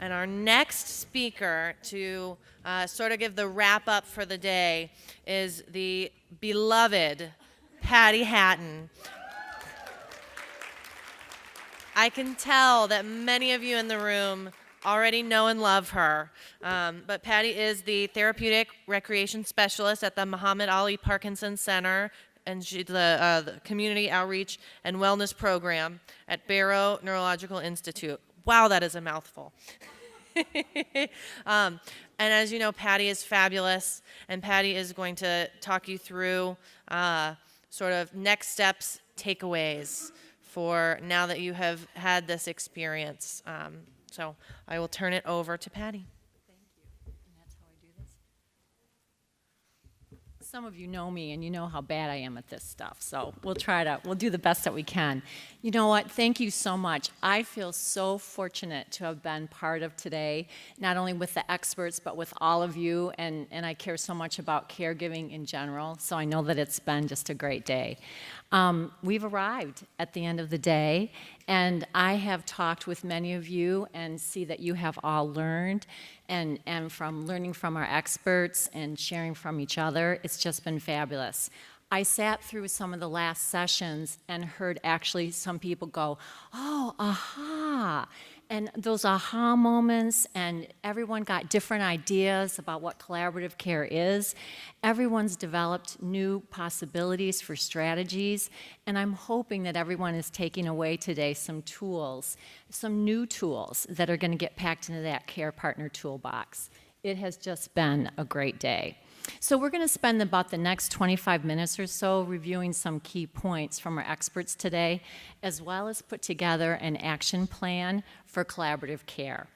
And our next speaker to sort of give the wrap up for the day is the beloved Patty Hatton. I can tell that many of you in the room already know and love her, but Patty is the therapeutic recreation specialist at the Muhammad Ali Parkinson Center, and she's the community outreach and wellness program at Barrow Neurological Institute. Wow, that is a mouthful. And as you know, Patty is fabulous, and Patty is going to talk you through sort of next steps, takeaways for now that you have had this experience. So I will turn it over to Patty. Thank you. And that's how I do this. Some of you know me and you know how bad I am at this stuff, so we'll do the best that we can. You know what? Thank you so much. I feel so fortunate to have been part of today, not only with the experts, but with all of you, and I care so much about caregiving in general, so I know that it's been just a great day. We've arrived at the end of the day, and I have talked with many of you and see that you have all learned, and from learning from our experts and sharing from each other, it's just been fabulous. I sat through some of the last sessions and heard actually some people go, oh, aha. And those aha moments, and everyone got different ideas about what collaborative care is. Everyone's developed new possibilities for strategies, and I'm hoping that everyone is taking away today some tools, some new tools that are going to get packed into that care partner toolbox. It has just been a great day. So we're going to spend about the next 25 minutes or so reviewing some key points from our experts today, as well as put together an action plan for collaborative care.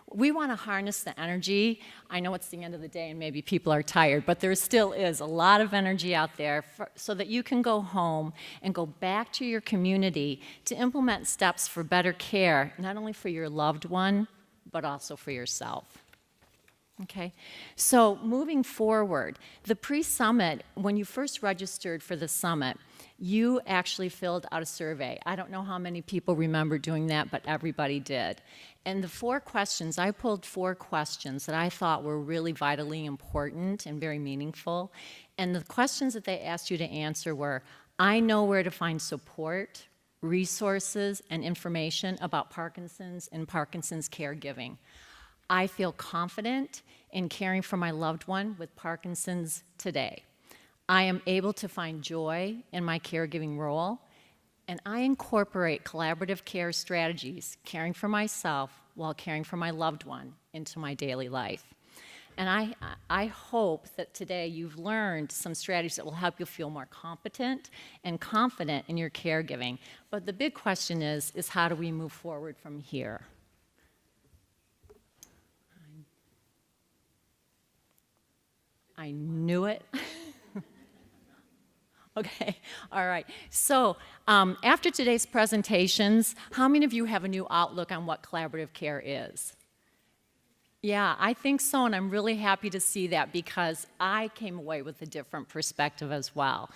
We want to harness the energy. I know it's the end of the day and maybe people are tired, but there still is a lot of energy out there so that you can go home and go back to your community to implement steps for better care, not only for your loved one, but also for yourself. Okay, so moving forward, the pre-summit, when you first registered for the summit, you actually filled out a survey. I don't know how many people remember doing that, but everybody did. And the 4 questions, I pulled 4 questions that I thought were really vitally important and very meaningful. And the questions that they asked you to answer were, I know where to find support, resources, and information about Parkinson's and Parkinson's caregiving. I feel confident in caring for my loved one with Parkinson's today. I am able to find joy in my caregiving role, and I incorporate collaborative care strategies, caring for myself while caring for my loved one, into my daily life. And I hope that today you've learned some strategies that will help you feel more competent and confident in your caregiving. But the big question is how do we move forward from here? I knew it. Okay, all right. So after today's presentations, how many of you have a new outlook on what collaborative care is? Yeah, I think so, and I'm really happy to see that because I came away with a different perspective as well.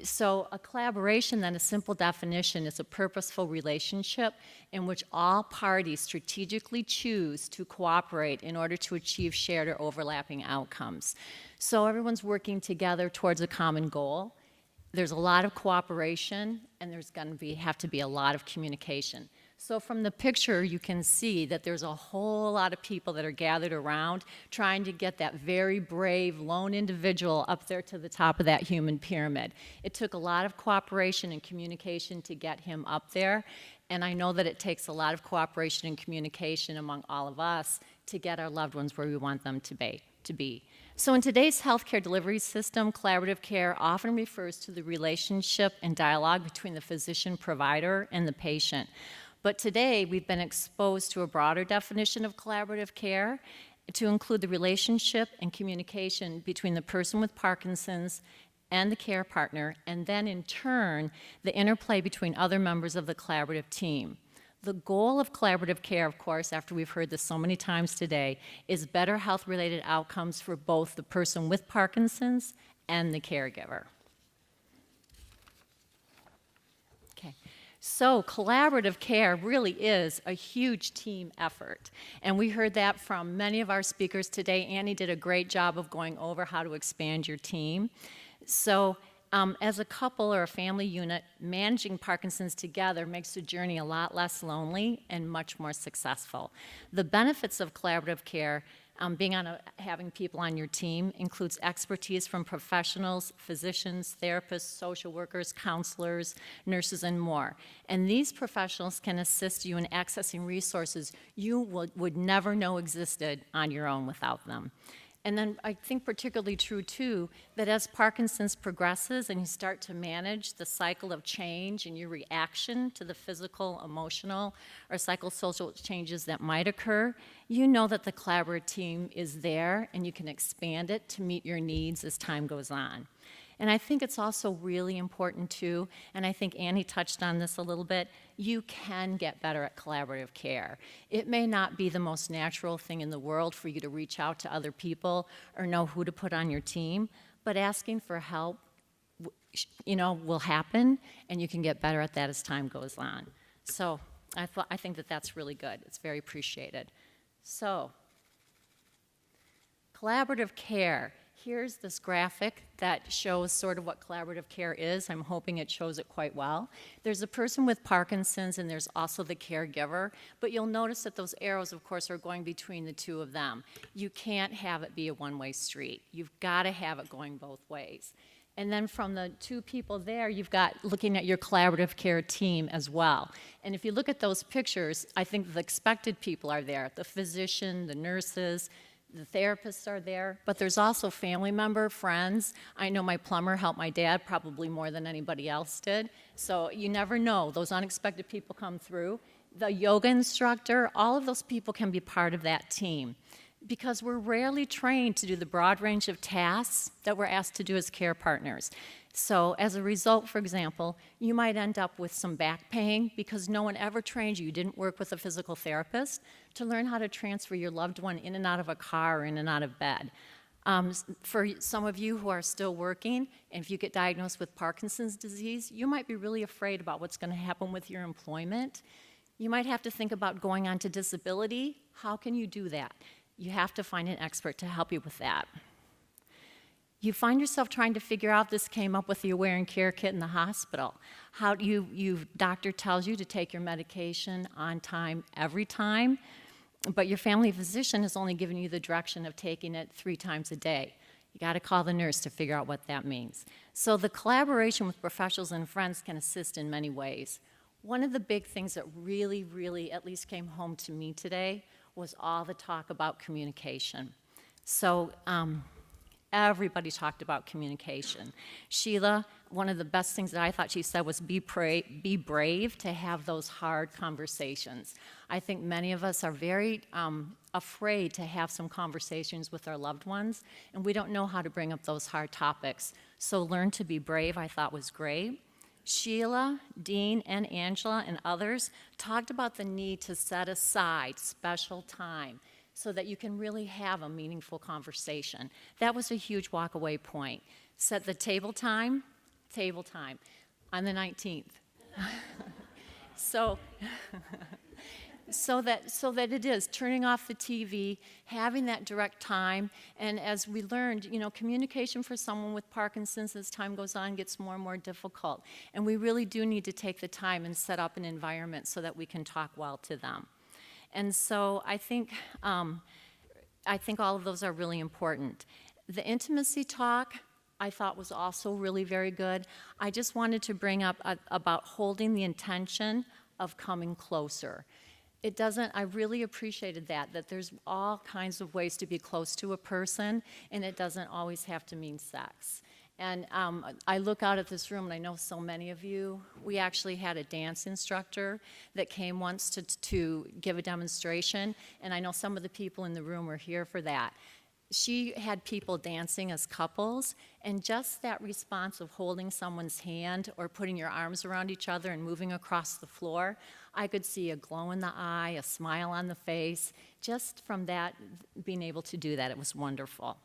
So a collaboration, then, a simple definition, is a purposeful relationship in which all parties strategically choose to cooperate in order to achieve shared or overlapping outcomes. So everyone's working together towards a common goal. There's a lot of cooperation, and there's going to have to be a lot of communication. So from the picture, you can see that there's a whole lot of people that are gathered around trying to get that very brave lone individual up there to the top of that human pyramid. It took a lot of cooperation and communication to get him up there, and I know that it takes a lot of cooperation and communication among all of us to get our loved ones where we want them to be. So in today's healthcare delivery system, collaborative care often refers to the relationship and dialogue between the physician-provider and the patient. But today, we've been exposed to a broader definition of collaborative care to include the relationship and communication between the person with Parkinson's and the care partner, and then in turn, the interplay between other members of the collaborative team. The goal of collaborative care, of course, after we've heard this so many times today, is better health-related outcomes for both the person with Parkinson's and the caregiver. Okay. So collaborative care really is a huge team effort. And we heard that from many of our speakers today. Annie did a great job of going over how to expand your team. So as a couple or a family unit, managing Parkinson's together makes the journey a lot less lonely and much more successful. The benefits of collaborative care, having people on your team, includes expertise from professionals, physicians, therapists, social workers, counselors, nurses, and more. And these professionals can assist you in accessing resources you would never know existed on your own without them. And then I think particularly true, too, that as Parkinson's progresses and you start to manage the cycle of change and your reaction to the physical, emotional, or psychosocial changes that might occur, you know that the collaborative team is there and you can expand it to meet your needs as time goes on. And I think it's also really important, too, and I think Annie touched on this a little bit, you can get better at collaborative care. It may not be the most natural thing in the world for you to reach out to other people or know who to put on your team, but asking for help, will happen, and you can get better at that as time goes on. So I think that that's really good. It's very appreciated. So, collaborative care. Here's this graphic that shows sort of what collaborative care is. I'm hoping it shows it quite well. There's a person with Parkinson's and there's also the caregiver, but you'll notice that those arrows, of course, are going between the two of them. You can't have it be a one-way street. You've got to have it going both ways. And then from the two people there, you've got looking at your collaborative care team as well. And if you look at those pictures, I think the expected people are there, the physician, the nurses, the therapists are there, but there's also family member, friends. I know my plumber helped my dad probably more than anybody else did. So you never know. Those unexpected people come through. The yoga instructor, all of those people can be part of that team because we're rarely trained to do the broad range of tasks that we're asked to do as care partners. So as a result, for example, you might end up with some back pain because no one ever trained you. You didn't work with a physical therapist to learn how to transfer your loved one in and out of a car or in and out of bed. For some of you who are still working, and if you get diagnosed with Parkinson's disease, you might be really afraid about what's going to happen with your employment. You might have to think about going on to disability. How can you do that? You have to find an expert to help you with that. You find yourself trying to figure out, this came up with the Aware and Care kit in the hospital. How doctor tells you to take your medication on time every time, but your family physician has only given you the direction of taking it 3 times a day. You got to call the nurse to figure out what that means. So the collaboration with professionals and friends can assist in many ways. One of the big things that really, really at least came home to me today was all the talk about communication. So everybody talked about communication. Sheila, one of the best things that I thought she said was be brave to have those hard conversations. I think many of us are very afraid to have some conversations with our loved ones, and we don't know how to bring up those hard topics. So learn to be brave, I thought was great. Sheila, Dean, and Angela, and others talked about the need to set aside special time so that you can really have a meaningful conversation. That was a huge walk-away point. Set the table time on the 19th. So that it is turning off the TV, having that direct time, and as we learned, communication for someone with Parkinson's as time goes on gets more and more difficult, and we really do need to take the time and set up an environment so that we can talk well to them. And so I think all of those are really important. The intimacy talk I thought was also really very good. I just wanted to bring up about holding the intention of coming closer. I really appreciated that there's all kinds of ways to be close to a person, and it doesn't always have to mean sex. And I look out at this room, and I know so many of you. We actually had a dance instructor that came once to give a demonstration, and I know some of the people in the room were here for that. She had people dancing as couples, and just that response of holding someone's hand or putting your arms around each other and moving across the floor, I could see a glow in the eye, a smile on the face. Just from that, being able to do that, it was wonderful.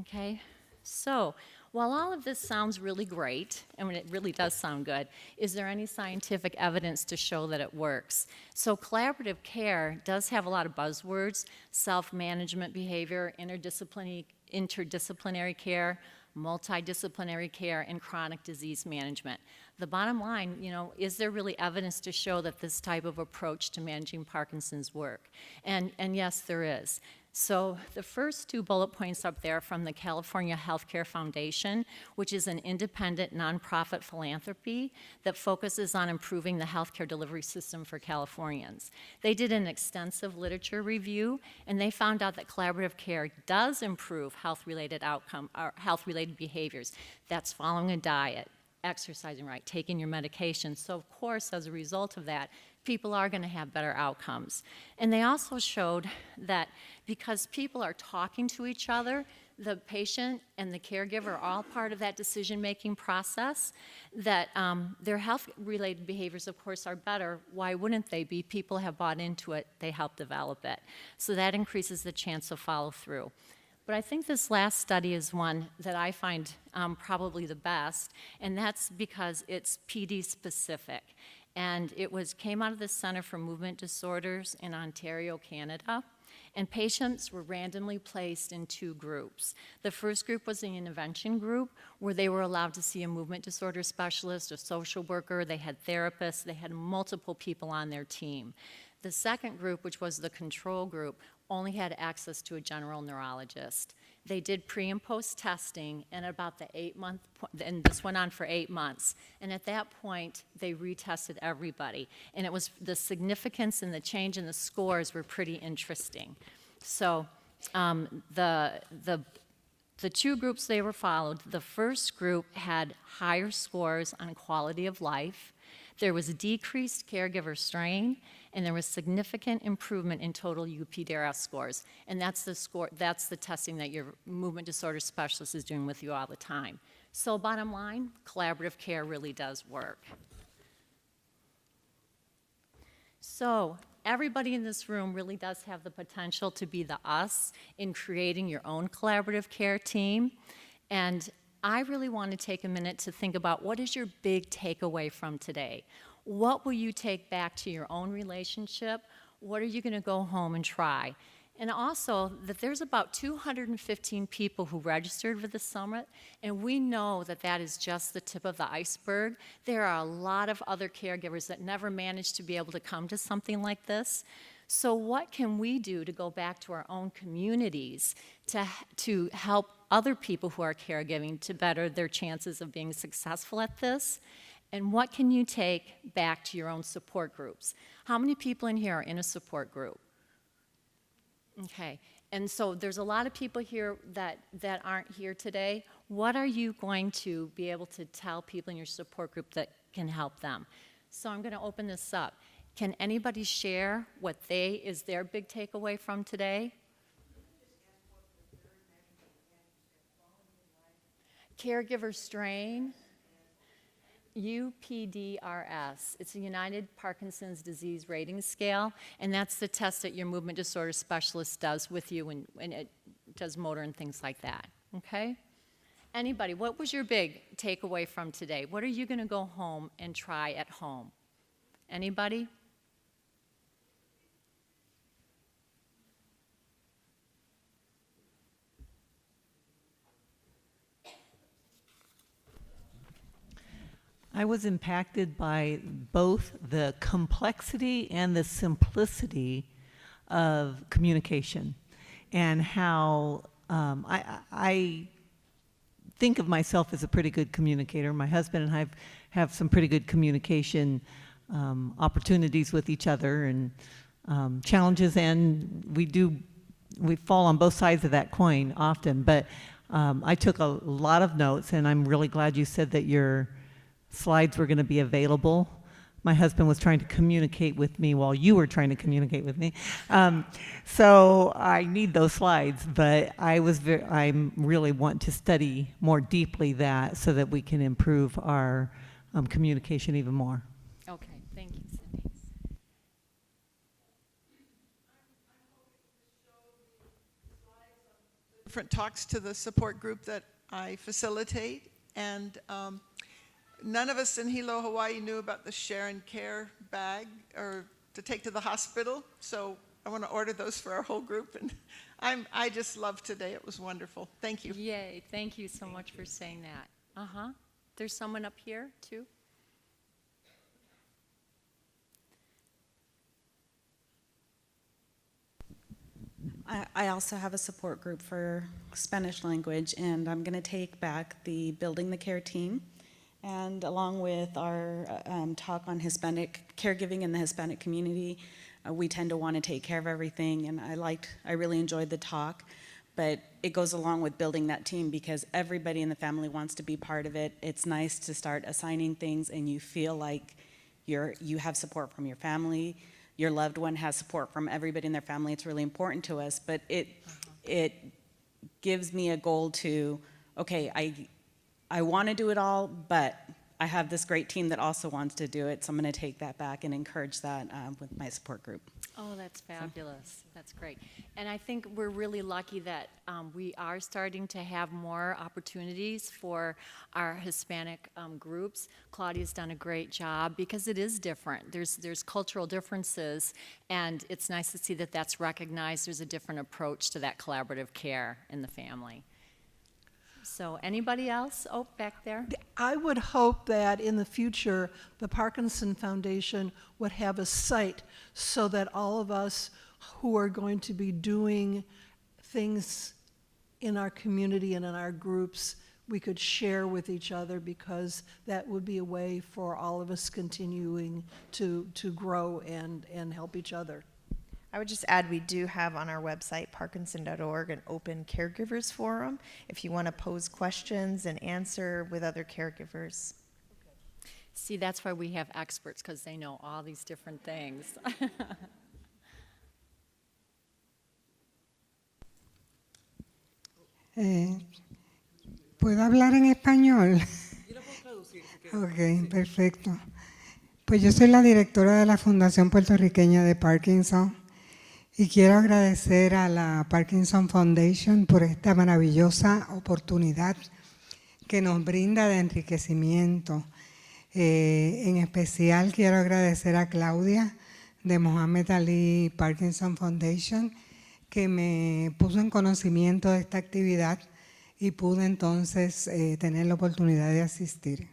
Okay? So While all of this sounds really great, and it really does sound good, is there any scientific evidence to show that it works? So collaborative care does have a lot of buzzwords: self-management behavior, interdisciplinary care, multidisciplinary care, and chronic disease management. The bottom line, is there really evidence to show that this type of approach to managing Parkinson's work? And yes, there is. So the first 2 bullet points up there from the California Healthcare Foundation, which is an independent nonprofit philanthropy that focuses on improving the healthcare delivery system for Californians. They did an extensive literature review, and they found out that collaborative care does improve health-related behaviors. That's following a diet, exercising right, taking your medication. So of course, as a result of that, people are going to have better outcomes. And they also showed that because people are talking to each other, the patient and the caregiver are all part of that decision-making process, that their health-related behaviors, of course, are better. Why wouldn't they be? People have bought into it. They help develop it. So that increases the chance of follow-through. But I think this last study is one that I find probably the best, and that's because it's PD-specific. And it came out of the Center for Movement Disorders in Ontario, Canada. And patients were randomly placed in 2 groups. The first group was the intervention group, where they were allowed to see a movement disorder specialist, a social worker, they had therapists, they had multiple people on their team. The second group, which was the control group, only had access to a general neurologist. They did pre and post testing, and about the 8-month point, and this went on for 8 months. And at that point, they retested everybody. And it was the significance and the change in the scores were pretty interesting. So the 2 groups they were followed, the first group had higher scores on quality of life. There was decreased caregiver strain, and there was significant improvement in total UPDRS scores. And that's the testing that your movement disorder specialist is doing with you all the time. So bottom line, collaborative care really does work. So everybody in this room really does have the potential to be the us in creating your own collaborative care team. And I really want to take a minute to think about, what is your big takeaway from today? What will you take back to your own relationship? What are you going to go home and try? And also, that there's about 215 people who registered for the summit, and we know that that is just the tip of the iceberg. There are a lot of other caregivers that never managed to be able to come to something like this. So what can we do to go back to our own communities to help other people who are caregiving to better their chances of being successful at this? And what can you take back to your own support groups? How many people in here are in a support group? Okay, and so there's a lot of people here that aren't here today. What are you going to be able to tell people in your support group that can help them? So I'm going to open this up. Can anybody share what is their big takeaway from today? Caregiver strain. UPDRS. It's a United Parkinson's Disease Rating Scale, and that's the test that your movement disorder specialist does with you, and it does motor and things like that, okay? Anybody, what was your big takeaway from today? What are you going to go home and try at home? Anybody? I was impacted by both the complexity and the simplicity of communication, and how I think of myself as a pretty good communicator. My husband and I have some pretty good communication opportunities with each other, and challenges, and we fall on both sides of that coin often. But I took a lot of notes, and I'm really glad you said that your slides were going to be available. My husband was trying to communicate with me while you were trying to communicate with me. So I need those slides, but I really want to study more deeply that so that we can improve our communication even more. Okay, thank you, Cindy. Different talks to the support group that I facilitate, and none of us in Hilo, Hawaii knew about the share and care bag or to take to the hospital, so I want to order those for our whole group, and I just loved today. It was wonderful. Thank you. Yay, thank you so much for saying that. Uh-huh. There's someone up here, too? I also have a support group for Spanish language, and I'm going to take back the Building the Care team. And along with our talk on Hispanic caregiving in the Hispanic community, we tend to want to take care of everything, and I really enjoyed the talk. But it goes along with building that team because everybody in the family wants to be part of it. It's nice to start assigning things and you feel like you have support from your family. Your loved one has support from everybody in their family. It's really important to us, but it gives me a goal to, okay, I want to do it all, but I have this great team that also wants to do it, so I'm going to take that back and encourage that with my support group. Oh, that's fabulous. That's great. And I think we're really lucky that we are starting to have more opportunities for our Hispanic groups. Claudia's done a great job because it is different. There's cultural differences, and it's nice to see that that's recognized. There's a different approach to that collaborative care in the family. So anybody else? Oh, back there. I would hope that in the future, the Parkinson Foundation would have a site so that all of us who are going to be doing things in our community and in our groups, we could share with each other, because that would be a way for all of us continuing to grow and help each other. I would just add, we do have on our website, parkinson.org, an open caregivers forum if you want to pose questions and answer with other caregivers. See, that's why we have experts, because they know all these different things. ¿Puedo hablar en español? Ok, perfecto. Pues yo soy la directora de la Fundación Puertorriqueña de Parkinson y quiero agradecer a la Parkinson Foundation por esta maravillosa oportunidad que nos brinda de enriquecimiento. En especial quiero agradecer a Claudia de Mohammed Ali Parkinson Foundation, que me puso en conocimiento de esta actividad y pude entonces tener la oportunidad de asistir.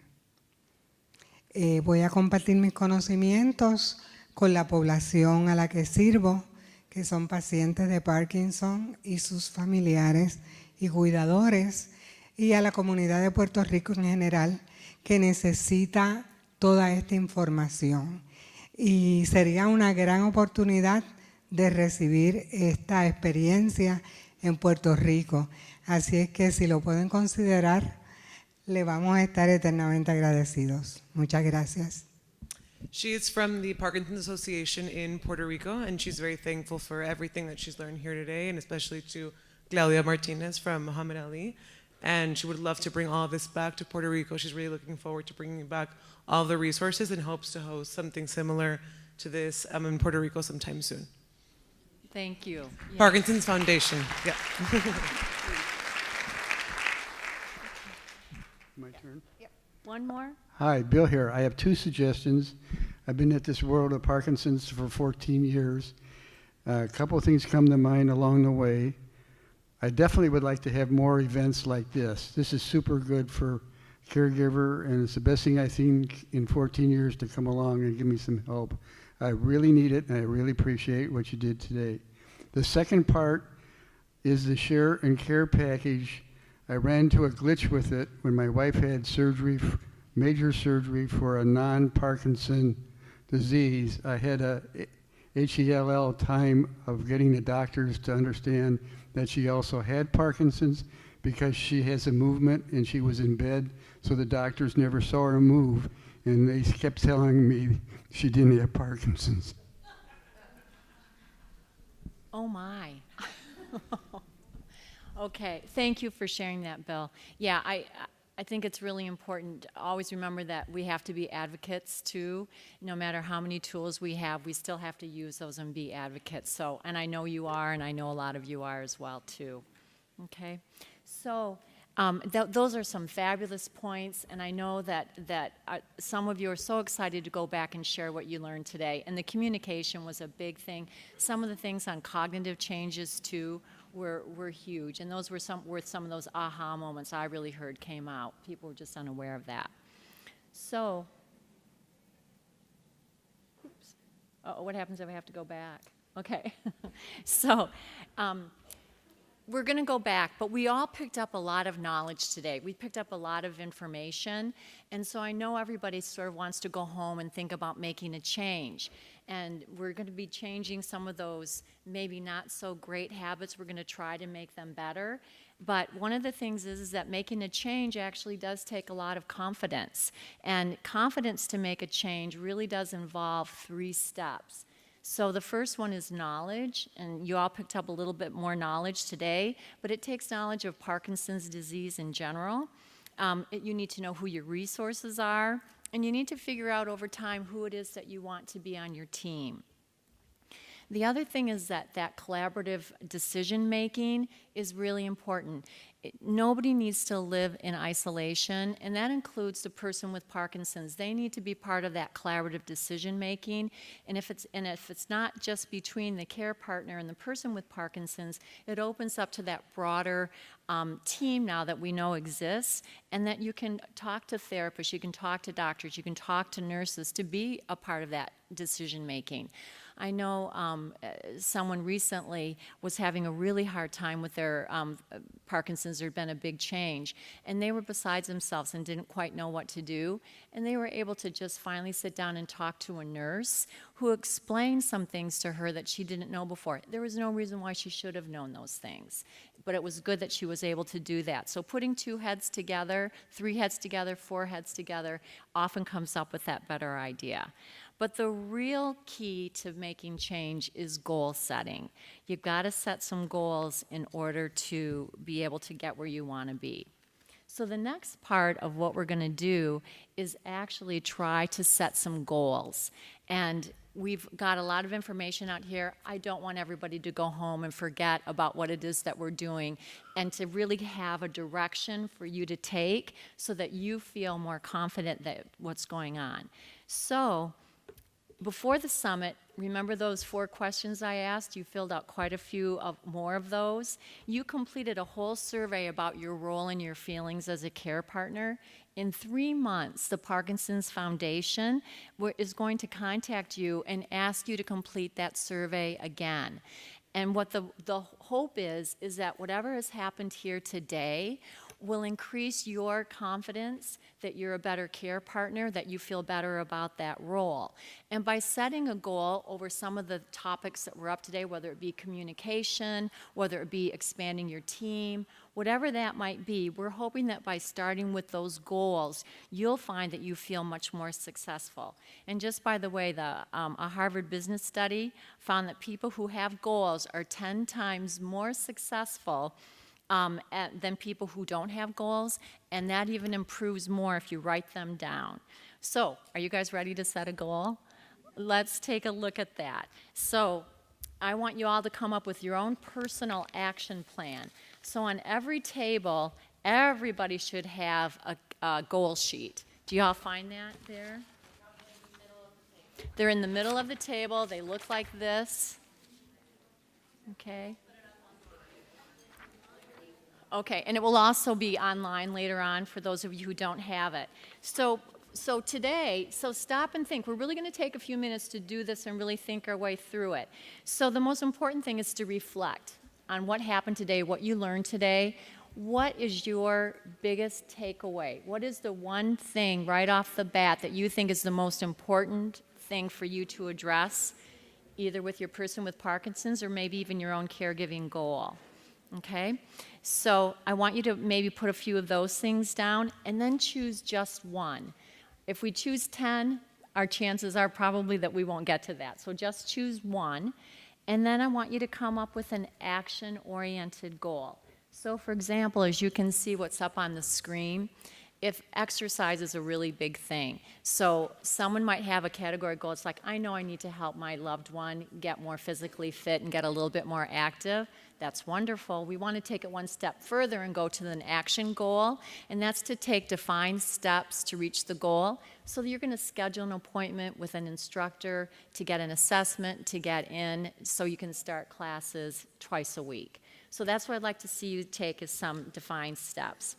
Voy a compartir mis conocimientos con la población a la que sirvo, que son pacientes de Parkinson y sus familiares y cuidadores, y a la comunidad de Puerto Rico en general, que necesita toda esta información. Y sería una gran oportunidad de recibir esta experiencia en Puerto Rico. Así es que si lo pueden considerar, le vamos a estar eternamente agradecidos. Muchas gracias. She is from the Parkinson Association in Puerto Rico, and she's very thankful for everything that she's learned here today, and especially to Claudia Martinez from Muhammad Ali. And she would love to bring all of this back to Puerto Rico. She's really looking forward to bringing back all the resources and hopes to host something similar to this in Puerto Rico sometime soon. Thank you. Yeah. Parkinson's Foundation, yeah. My turn? Yep. One more? Hi, Bill here. I have two suggestions. I've been at this world of Parkinson's for 14 years. A couple of things come to mind along the way. I definitely would like to have more events like this. This is super good for Caregiver, and it's the best thing I've seen in 14 years to come along and give me some help. I really need it, and I really appreciate what you did today. The second part is the share and care package. I ran into a glitch with it when my wife had surgery, major surgery for a non-Parkinson disease. I had a HELL time of getting the doctors to understand that she also had Parkinson's because she has a movement and she was in bed, so the doctors never saw her move, and they kept telling me she didn't have Parkinson's. Oh my. Okay, thank you for sharing that, Bill. Yeah, I think it's really important to always remember that we have to be advocates too. No matter how many tools we have, we still have to use those and be advocates. So, and I know you are, and I know a lot of you are as well too. Okay, so Those are some fabulous points, and I know that some of you are so excited to go back and share what you learned today. And the communication was a big thing. Some of the things on cognitive changes, too, were huge. And those were some of those aha moments I really heard came out. People were just unaware of that. So, oops. What happens if I have to go back? Okay. So, we're going to go back, but we all picked up a lot of knowledge today. We picked up a lot of information, and so I know everybody sort of wants to go home and think about making a change. And we're going to be changing some of those maybe not so great habits. We're going to try to make them better. But one of the things is that making a change actually does take a lot of confidence. And confidence to make a change really does involve 3 steps. So the first one is knowledge, and you all picked up a little bit more knowledge today, but it takes knowledge of Parkinson's disease in general. You need to know who your resources are, and you need to figure out over time who it is that you want to be on your team. The other thing is that collaborative decision-making is really important. Nobody needs to live in isolation, and that includes the person with Parkinson's. They need to be part of that collaborative decision-making, and if it's not just between the care partner and the person with Parkinson's, it opens up to that broader team now that we know exists, and that you can talk to therapists, you can talk to doctors, you can talk to nurses to be a part of that decision-making. I know someone recently was having a really hard time with their Parkinson's. There had been a big change, and they were besides themselves and didn't quite know what to do. And they were able to just finally sit down and talk to a nurse who explained some things to her that she didn't know before. There was no reason why she should have known those things, but it was good that she was able to do that. So putting 2 heads together, 3 heads together, 4 heads together often comes up with that better idea. But the real key to making change is goal setting. You've got to set some goals in order to be able to get where you want to be. So the next part of what we're going to do is actually try to set some goals. And we've got a lot of information out here. I don't want everybody to go home and forget about what it is that we're doing, and to really have a direction for you to take so that you feel more confident that what's going on. So before the summit, remember those 4 questions I asked? You filled out quite a few more of those. You completed a whole survey about your role and your feelings as a care partner. In 3 months, the Parkinson's Foundation is going to contact you and ask you to complete that survey again. And what the hope is that whatever has happened here today will increase your confidence that you're a better care partner, that you feel better about that role. And by setting a goal over some of the topics that were up today, whether it be communication, whether it be expanding your team, whatever that might be, we're hoping that by starting with those goals, you'll find that you feel much more successful. And just by the way, a Harvard business study found that people who have goals are 10 times more successful than people who don't have goals, and that even improves more if you write them down. So, are you guys ready to set a goal? Let's take a look at that. So, I want you all to come up with your own personal action plan. So on every table, everybody should have a goal sheet. Do you all find that there? They're in the middle of the table. They look like this. Okay. Okay, and it will also be online later on for those of you who don't have it. So today, stop and think. We're really going to take a few minutes to do this and really think our way through it. So the most important thing is to reflect on what happened today, what you learned today. What is your biggest takeaway? What is the one thing right off the bat that you think is the most important thing for you to address, either with your person with Parkinson's or maybe even your own caregiving goal? Okay? So I want you to maybe put a few of those things down and then choose just one. If we choose 10, our chances are probably that we won't get to that. So just choose one. And then I want you to come up with an action-oriented goal. So for example, as you can see what's up on the screen, if exercise is a really big thing. So someone might have a category goal. It's like, I know I need to help my loved one get more physically fit and get a little bit more active. That's wonderful. We want to take it one step further and go to an action goal, and that's to take defined steps to reach the goal. So you're going to schedule an appointment with an instructor to get an assessment, to get in, so you can start classes twice a week. So that's what I'd like to see you take as some defined steps.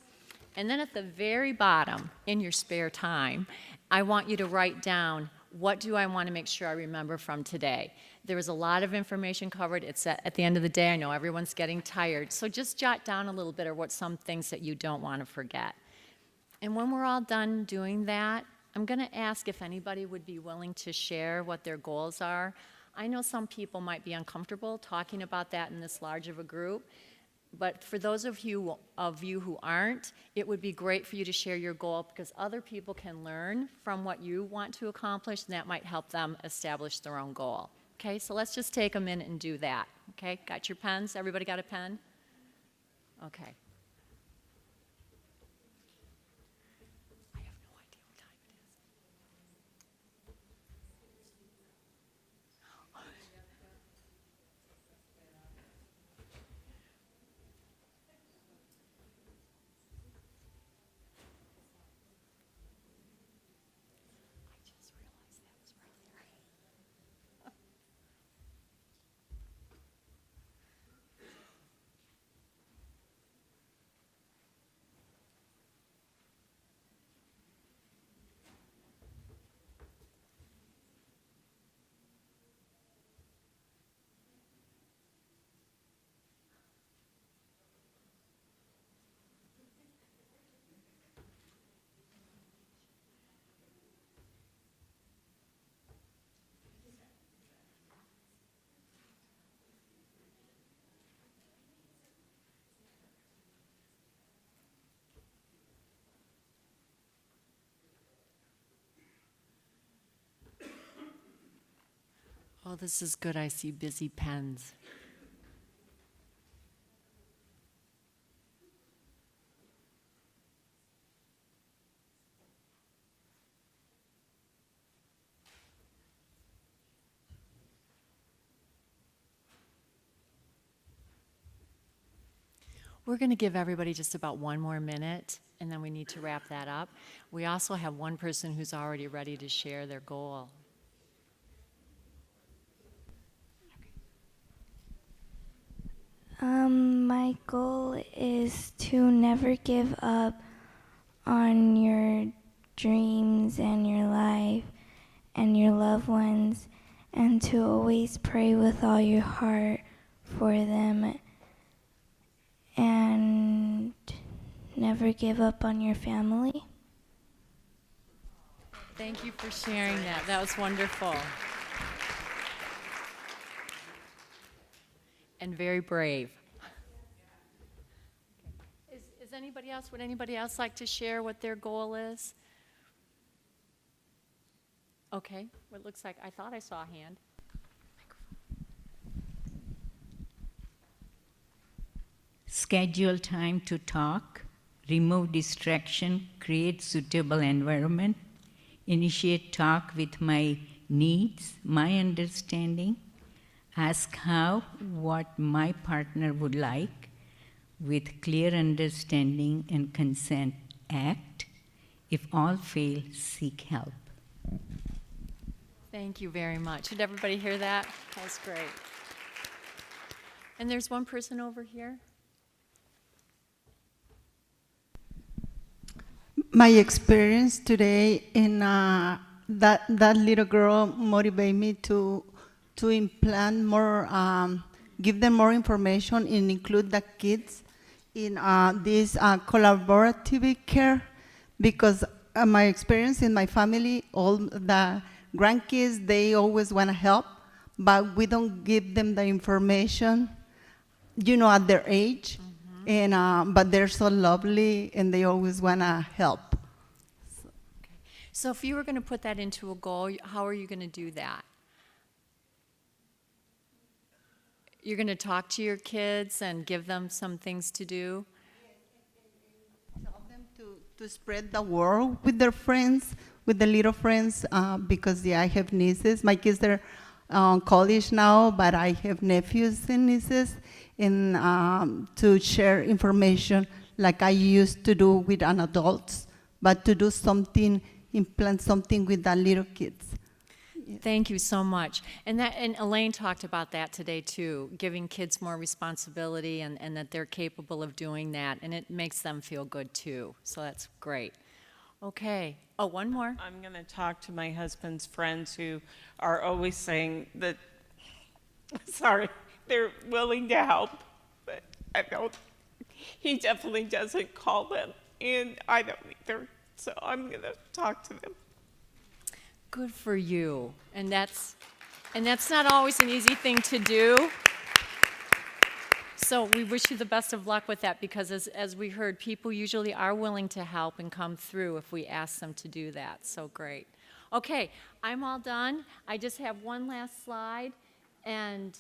And then at the very bottom, in your spare time, I want you to write down, what do I want to make sure I remember from today? There was a lot of information covered. It's at the end of the day. I know everyone's getting tired. So just jot down a little bit of what some things that you don't want to forget. And when we're all done doing that, I'm going to ask if anybody would be willing to share what their goals are. I know some people might be uncomfortable talking about that in this large of a group. But for those of you who aren't, it would be great for you to share your goal, because other people can learn from what you want to accomplish, and that might help them establish their own goal. Okay, so let's just take a minute and do that. Okay, got your pens? Everybody got a pen? Okay. I have no idea what time it is. I just realized that was right there. Oh, this is good. I see busy pens. We're going to give everybody just about one more minute, and then we need to wrap that up. We also have one person who's already ready to share their goal. My goal is to never give up on your dreams and your life and your loved ones, and to always pray with all your heart for them, and never give up on your family. Thank you for sharing that. That was wonderful. And very brave. Is anybody else, would anybody else like to share what their goal is? Okay, well, it looks like, I thought I saw a hand. Schedule time to talk, remove distraction, create suitable environment, initiate talk with my needs, my understanding, ask how, what my partner would like, with clear understanding and consent, act. If all fail, seek help. Thank you very much. Did everybody hear that? That was great. And there's one person over here. My experience today in that little girl motivated me to implant more, give them more information and include the kids in this collaborative care, because my experience in my family, all the grandkids, they always want to help, but we don't give them the information, you know, at their age. And but they're so lovely, and they always want to help. So if you were going to put that into a goal, how are you going to do that? You're going to talk to your kids and give them some things to do? Tell them to spread the word with their friends, with the little friends, because yeah, I have nieces. My kids are college now, but I have nephews and nieces, in, to share information like I used to do with an adults, but to do something, implant something with the little kids. Thank you so much. And Elaine talked about that today too, giving kids more responsibility and that they're capable of doing that, and it makes them feel good too. So that's great. Okay. Oh, one more. I'm going to talk to my husband's friends who are always saying that, sorry, they're willing to help, but I don't, he definitely doesn't call them, and I don't either. So I'm going to talk to them. Good for you. And that's not always an easy thing to do. So we wish you the best of luck with that, because as we heard, people usually are willing to help and come through if we ask them to do that. So great. Okay, I'm all done. I just have one last slide, and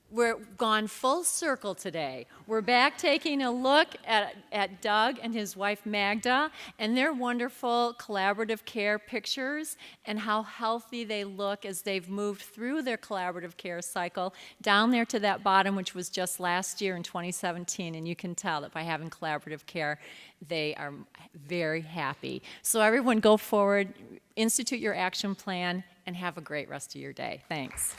we're gone full circle today. We're back taking a look at Doug and his wife Magda and their wonderful collaborative care pictures and how healthy they look as they've moved through their collaborative care cycle down there to that bottom, which was just last year in 2017. And you can tell that by having collaborative care, they are very happy. So everyone go forward, institute your action plan, and have a great rest of your day. Thanks.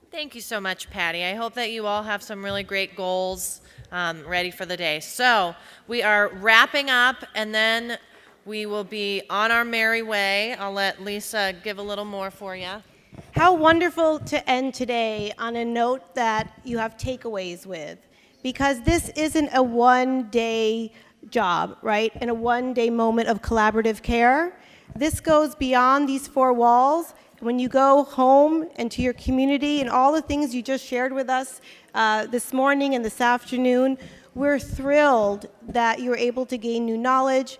Thank you so much, Patty. I hope that you all have some really great goals ready for the day. So we are wrapping up, and then we will be on our merry way. I'll let Lisa give a little more for you. How wonderful to end today on a note that you have takeaways with, because this isn't a one-day job, right, and a one-day moment of collaborative care. This goes beyond these four walls. When you go home and to your community and all the things you just shared with us this morning and this afternoon, we're thrilled that you're able to gain new knowledge,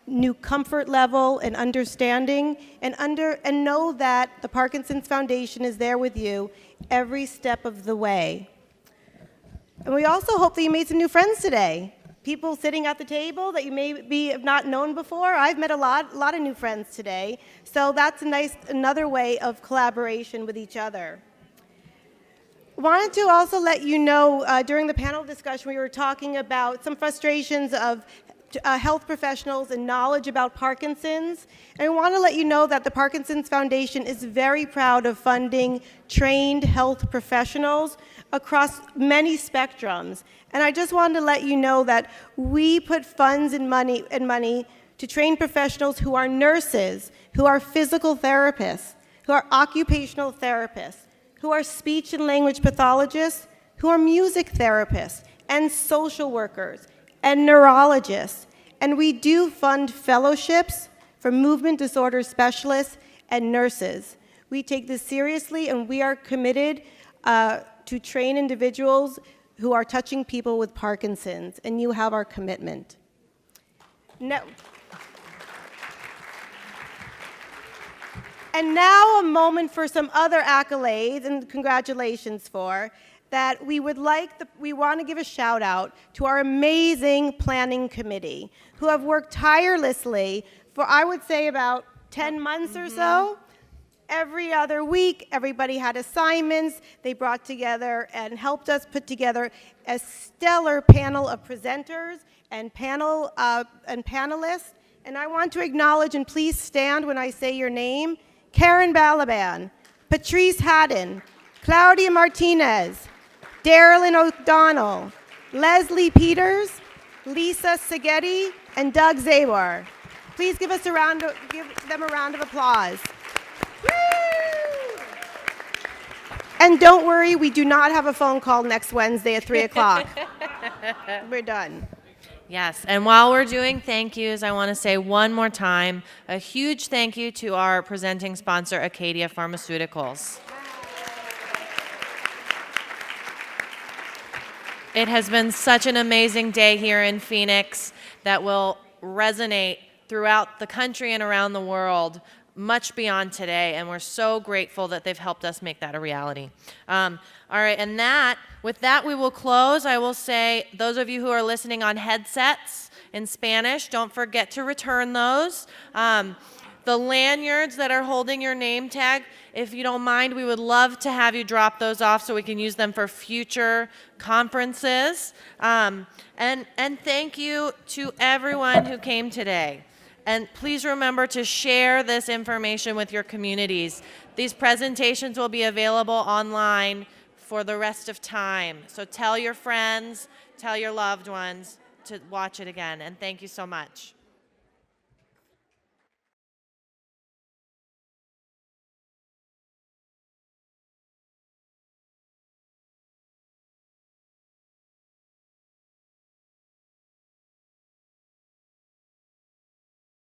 new comfort level and understanding, and know that the Parkinson's Foundation is there with you every step of the way. And we also hope that you made some new friends today. People sitting at the table that you maybe have not known before. I've met a lot of new friends today. So that's another way of collaboration with each other. Wanted to also let you know, during the panel discussion, we were talking about some frustrations of health professionals and knowledge about Parkinson's. And I want to let you know that the Parkinson's Foundation is very proud of funding trained health professionals across many spectrums. And I just wanted to let you know that we put funds and money to train professionals who are nurses, who are physical therapists, who are occupational therapists, who are speech and language pathologists, who are music therapists, and social workers, and neurologists. And we do fund fellowships for movement disorder specialists and nurses. We take this seriously, and we are committed to train individuals who are touching people with Parkinson's, and you have our commitment. Now, and now a moment for some other accolades and congratulations for that we want to give a shout out to our amazing planning committee who have worked tirelessly for, I would say, about 10 months or so. Every other week, everybody had assignments. They brought together and helped us put together a stellar panel of presenters and panelists. And I want to acknowledge, and please stand when I say your name, Karen Balaban, Patrice Hatton, Claudia Martinez, Darylyn O'Donnell, Leslie Peters, Lisa Seghetti, and Doug Zabor. Please give them a round of applause. Woo! And don't worry, we do not have a phone call next Wednesday at 3 o'clock. We're done. Yes, and while we're doing thank yous, I want to say one more time, a huge thank you to our presenting sponsor, Acadia Pharmaceuticals. It has been such an amazing day here in Phoenix that will resonate throughout the country and around the world much beyond today, and we're so grateful that they've helped us make that a reality. All right, and with that, we will close. I will say, those of you who are listening on headsets in Spanish, don't forget to return those. The lanyards that are holding your name tag, if you don't mind, we would love to have you drop those off so we can use them for future conferences. And thank you to everyone who came today. And please remember to share this information with your communities. These presentations will be available online for the rest of time. So tell your friends, tell your loved ones to watch it again. And thank you so much.